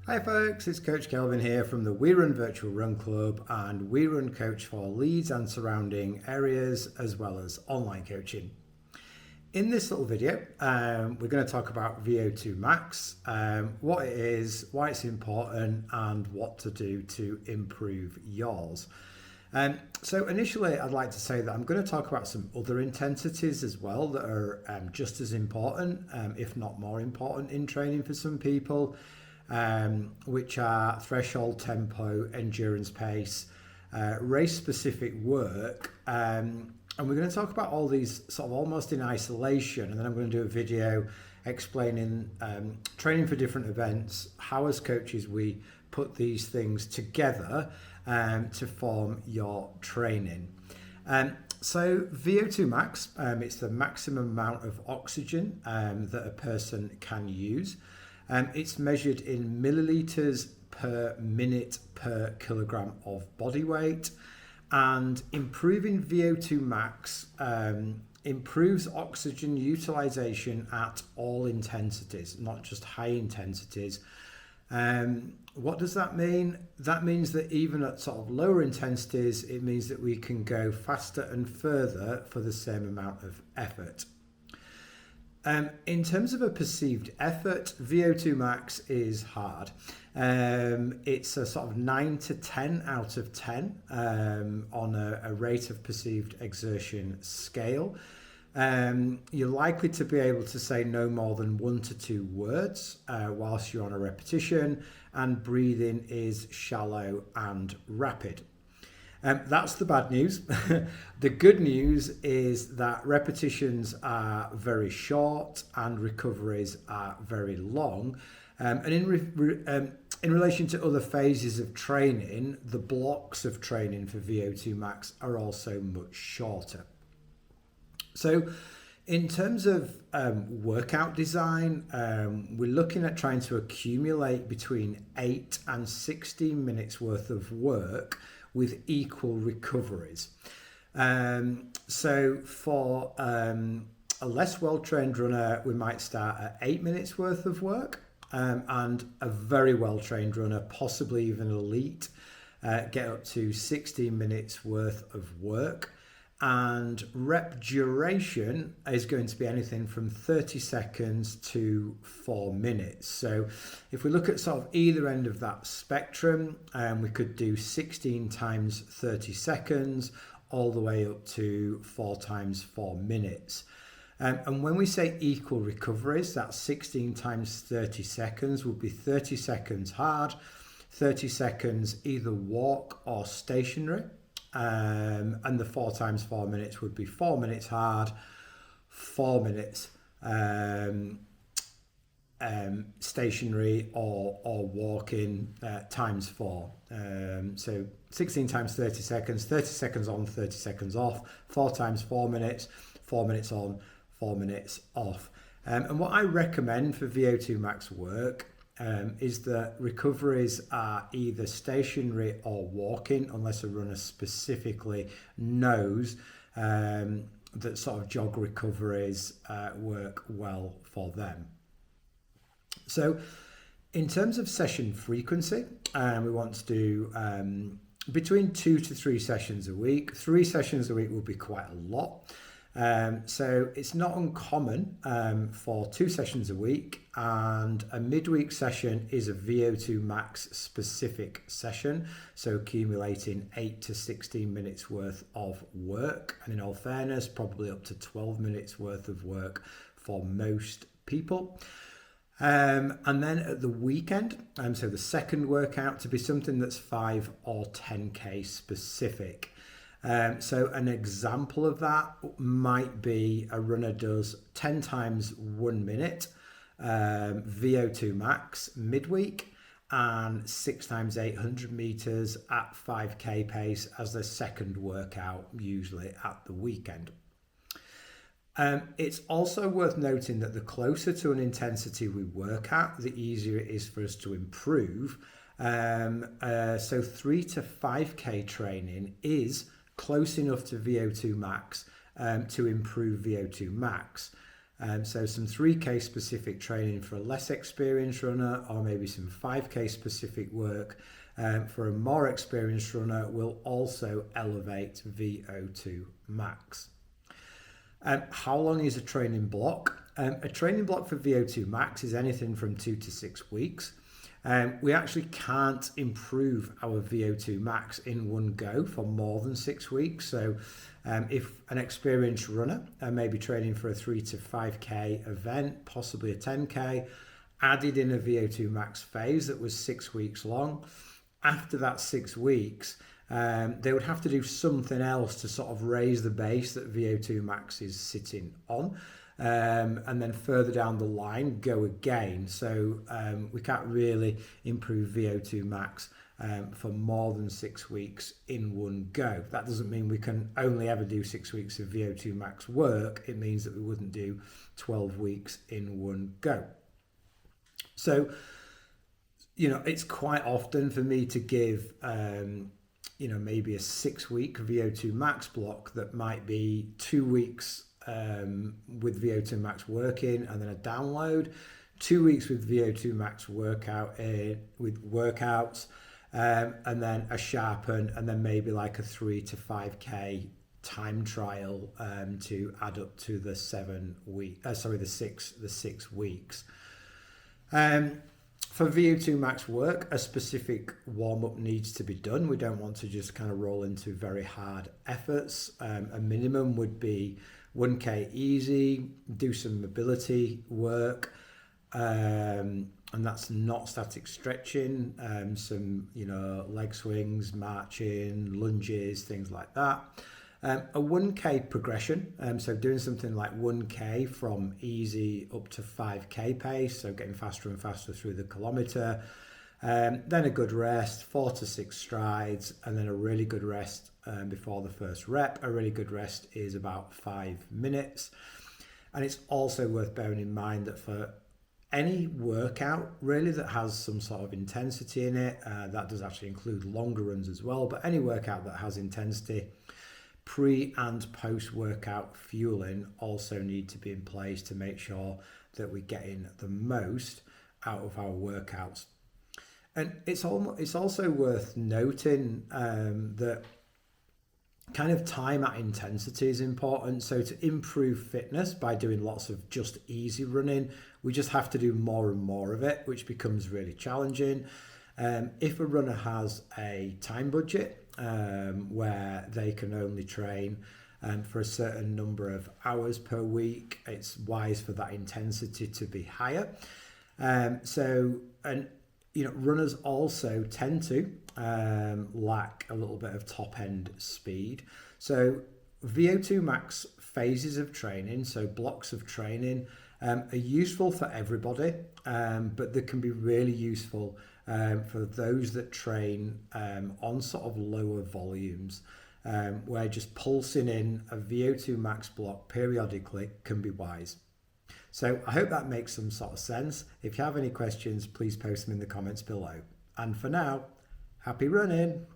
Hi folks, it's Coach Kelvin here from the We Run Virtual Run Club and We Run Coach for Leeds and surrounding areas as well as online coaching. In this little video, we're going to talk about VO2 Max, what it is, why it's important and what to do to improve yours. So initially I'd like to say that I'm going to talk about some other intensities as well that are just as important, if not more important in training for some people. Which are threshold tempo, endurance pace, race specific work. And we're going to talk about all these sort of almost in isolation. And then I'm going to do a video explaining training for different events, how as coaches we put these things together to form your training. So VO2 max, it's the maximum amount of oxygen that a person can use. It's measured in milliliters per minute per kilogram of body weight, and improving VO2 max improves oxygen utilization at all intensities, not just high intensities. What does that mean? That means that even at sort of lower intensities, it means that we can go faster and further for the same amount of effort. In terms of a perceived effort, VO2 max is hard. It's a sort of 9 to 10 out of 10 on a rate of perceived exertion scale. You're likely to be able to say no more than 1 to 2 words whilst you're on a repetition, and breathing is shallow and rapid. That's the bad news. The good news is that repetitions are very short and recoveries are very long. And in relation to other phases of training, the blocks of training for VO2 max are also much shorter. So in terms of workout design, we're looking at trying to accumulate between 8 and 16 minutes worth of work with equal recoveries. So for a less well-trained runner, we might start at 8 minutes worth of work, and a very well-trained runner, possibly even elite, get up to 16 minutes worth of work. And rep duration is going to be anything from 30 seconds to 4 minutes. So if we look at sort of either end of that spectrum, we could do 16 times 30 seconds all the way up to 4 times 4 minutes. And when we say equal recoveries, that's 16 times 30 seconds would be 30 seconds hard, 30 seconds either walk or stationary. And the 4 times 4 minutes would be 4 minutes hard, 4 minutes stationary or walking times 4. So 16 times 30 seconds, 30 seconds on, 30 seconds off, 4 times 4 minutes, 4 minutes on, 4 minutes off. And what I recommend for VO2 max work is that recoveries are either stationary or walking, unless a runner specifically knows that sort of jog recoveries work well for them. So in terms of session frequency, we want to do between 2 to 3 sessions a week. 3 sessions a week will be quite a lot. So it's not uncommon for 2 sessions a week, and a midweek session is a VO2 max specific session, so accumulating 8 to 16 minutes worth of work, and in all fairness probably up to 12 minutes worth of work for most people. And then at the weekend, so the second workout to be something that's 5 or 10k specific. So an example of that might be a runner does 10 times 1 minute VO2 max midweek, and 6 times 800 meters at 5k pace as the second workout, usually at the weekend. It's also worth noting that the closer to an intensity we work at, the easier it is for us to improve. So 3 to 5k training is close enough to VO2 max to improve VO2 max. So some 3K specific training for a less experienced runner, or maybe some 5K specific work for a more experienced runner, will also elevate VO2 max. How long is a training block? A training block for VO2 max is anything from 2 to 6 weeks. We actually can't improve our VO2 max in one go for more than 6 weeks. So if an experienced runner may be training for a 3 to 5K event, possibly a 10K, added in a VO2 max phase that was 6 weeks long, after that 6 weeks, they would have to do something else to sort of raise the base that VO2 max is sitting on. And then further down the line go again. So we can't really improve VO2 max for more than 6 weeks in one go. That doesn't mean we can only ever do 6 weeks of VO2 max work. It means that we wouldn't do 12 weeks in one go. So, it's quite often for me to give, maybe a 6-week VO2 max block that might be 2 weeks with VO2 max working and then a download, 2 weeks with VO2 max workout with workouts, and then a sharpen, and then maybe like a 3 to 5K time trial to add up to the 6 weeks. For VO2 max work, a specific warm-up needs to be done. We don't want to just kind of roll into very hard efforts. A minimum would be 1K easy, do some mobility work, and that's not static stretching, some leg swings, marching, lunges, things like that. A 1K progression, so doing something like 1K from easy up to 5K pace, so getting faster and faster through the kilometre. Then a good rest, 4 to 6 strides, and then a really good rest before the first rep. A really good rest is about 5 minutes. And it's also worth bearing in mind that for any workout really that has some sort of intensity in it, that does actually include longer runs as well, but any workout that has intensity, pre and post workout fueling also need to be in place to make sure that we're getting the most out of our workouts. And it's also worth noting that kind of time at intensity is important. So to improve fitness by doing lots of just easy running, we just have to do more and more of it, which becomes really challenging. If a runner has a time budget where they can only train for a certain number of hours per week, it's wise for that intensity to be higher. Runners also tend to lack a little bit of top end speed. So VO2 max phases of training, so blocks of training, are useful for everybody, but they can be really useful for those that train on sort of lower volumes, where just pulsing in a VO2 max block periodically can be wise. So I hope that makes some sort of sense. If you have any questions, please post them in the comments below. And for now, happy running.